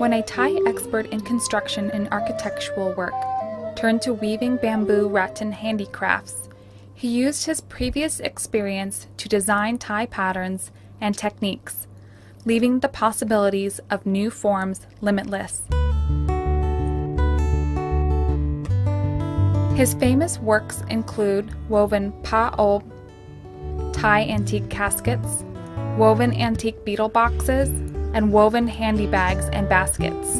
When a Thai expert in construction and architectural work turned to weaving bamboo rattan handicrafts, he used his previous experience to design Thai patterns and techniques, leaving the possibilities of new forms limitless. His famous works include woven pa ob, Thai antique caskets, woven antique beetle boxes, and woven handy bags and baskets.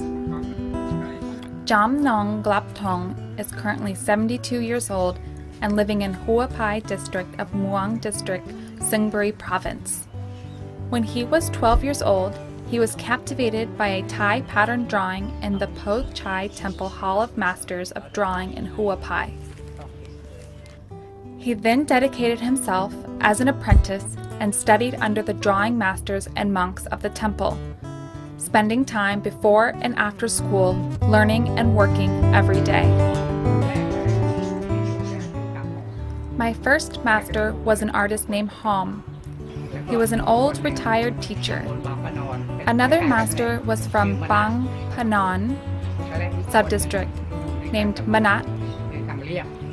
Jam Nong Glaptong is currently 72 years old and living in Hua Pai district of Muang district, Sungbury province. When he was 12 years old, he was captivated by a Thai pattern drawing in the Po Chai Temple Hall of Masters of Drawing in Hua Pai. He then dedicated himself as an apprentice and studied under the drawing masters and monks of the temple, spending time before and after school learning and working every day. My first master was an artist named Hom. He was an old retired teacher. Another master was from Bang Panon subdistrict named Manat,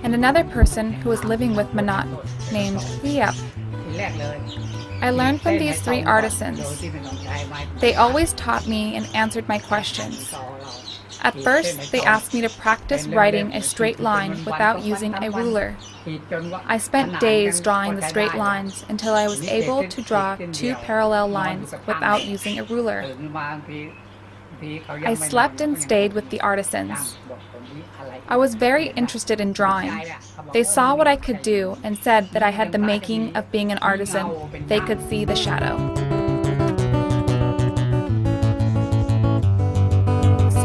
and another person who was living with Manat named Liep. I learned from these three artisans. They always taught me and answered my questions. At first, they asked me to practice writing a straight line without using a ruler. I spent days drawing the straight lines until I was able to draw two parallel lines without using a ruler. I slept and stayed with the artisans. I was very interested in drawing. They saw what I could do and said that I had the making of being an artisan. They could see the shadow.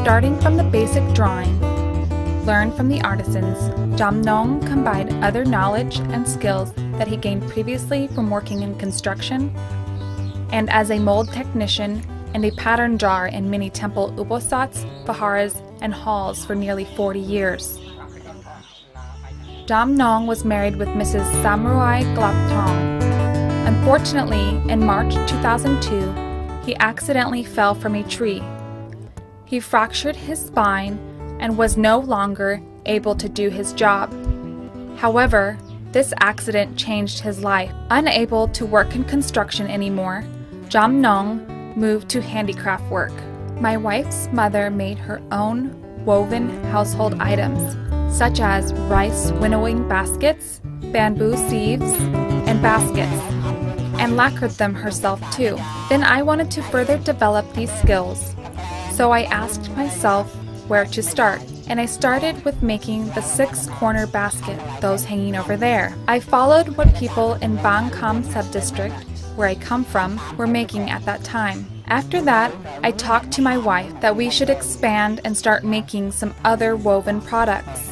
Starting from the basic drawing, learned from the artisans, Jam Nong combined other knowledge and skills that he gained previously from working in construction and as a mold technician and a pattern drawer in many temple ubosats, viharas, and halls for nearly 40 years. Jam Nong was married with Mrs. Samurai Glaptong. Unfortunately, in March 2002, he accidentally fell from a tree. He fractured his spine and was no longer able to do his job. However, this accident changed his life. Unable to work in construction anymore, Jam Nong moved to handicraft work. My wife's mother made her own woven household items, such as rice winnowing baskets, bamboo sieves, and baskets, and lacquered them herself too. Then I wanted to further develop these skills, so I asked myself where to start, and I started with making the 6-corner basket, those hanging over there. I followed what people in Bang Kam subdistrict, where I come from, were making at that time. After that, I talked to my wife that we should expand and start making some other woven products,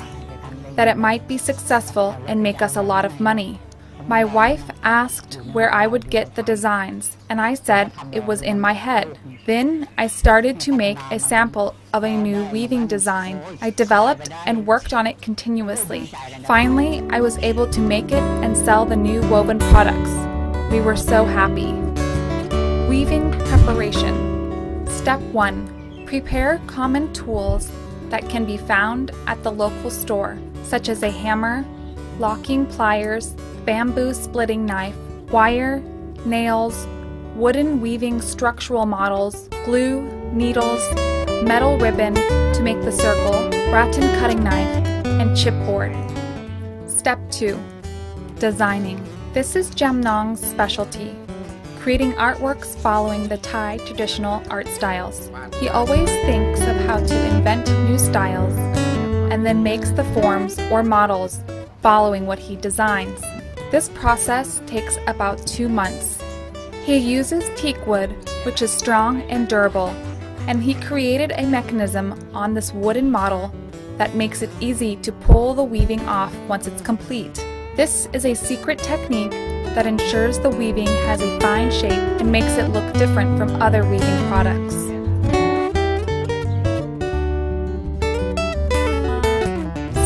that it might be successful and make us a lot of money. My wife asked where I would get the designs, and I said it was in my head. Then I started to make a sample of a new weaving design. I developed and worked on it continuously. Finally, I was able to make it and sell the new woven products. We were so happy. Weaving preparation. Step 1. Prepare common tools that can be found at the local store, such as a hammer, locking pliers, bamboo splitting knife, wire, nails, wooden weaving structural models, glue, needles, metal ribbon to make the circle, rattan cutting knife, and chipboard. Step 2. Designing. This is Jam Nong's specialty, creating artworks following the Thai traditional art styles. He always thinks of how to invent new styles and then makes the forms or models following what he designs. This process takes about 2 months. He uses teak wood, which is strong and durable, and he created a mechanism on this wooden model that makes it easy to pull the weaving off once it's complete. This is a secret technique that ensures the weaving has a fine shape and makes it look different from other weaving products.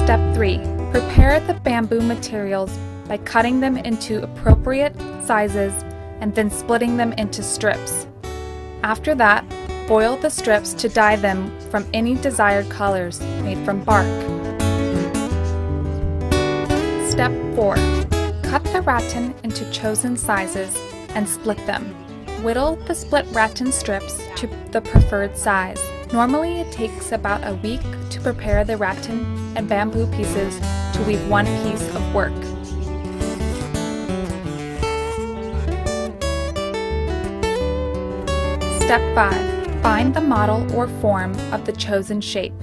Step 3. Prepare the bamboo materials by cutting them into appropriate sizes and then splitting them into strips. After that, Boil the strips to dye them from any desired colors made from bark. Step 4. Cut the rattan into chosen sizes and split them. Whittle the split rattan strips to the preferred size. Normally it takes about a week to prepare the rattan and bamboo pieces to weave one piece of work. Step 5. Find the model or form of the chosen shape.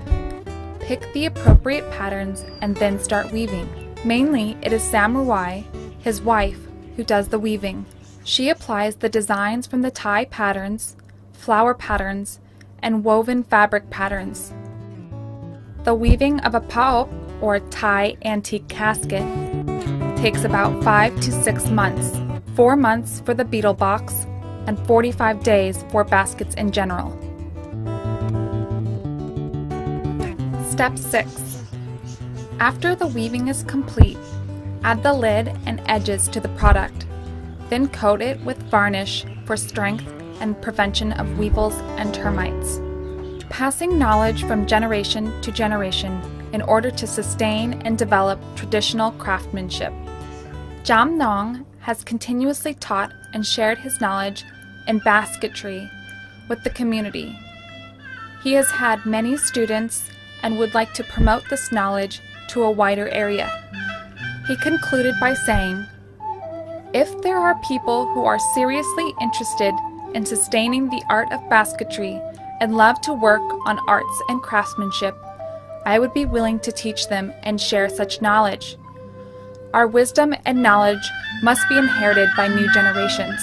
Pick the appropriate patterns and then start weaving. Mainly, it is Samurai, his wife, who does the weaving. She applies the designs from the tie patterns, flower patterns, and woven fabric patterns. The weaving of a paop, or Thai antique casket, takes about 5 to 6 months, 4 months for the beetle box, and 45 days for baskets in general. Step 6. After the weaving is complete, add the lid and edges to the product. Then coat it with varnish for strength and prevention of weevils and termites. Passing knowledge from generation to generation in order to sustain and develop traditional craftsmanship. Jam Nong has continuously taught and shared his knowledge in basketry with the community. He has had many students and would like to promote this knowledge to a wider area. He concluded by saying, "If there are people who are seriously interested in sustaining the art of basketry and love to work on arts and craftsmanship, I would be willing to teach them and share such knowledge. Our wisdom and knowledge must be inherited by new generations."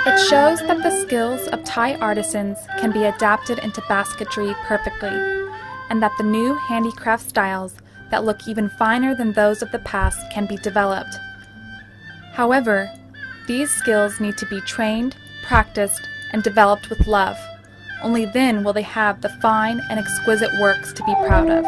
It shows that the skills of Thai artisans can be adapted into basketry perfectly, and that the new handicraft styles that look even finer than those of the past can be developed. However, these skills need to be trained, practiced, and developed with love. Only then will they have the fine and exquisite works to be proud of.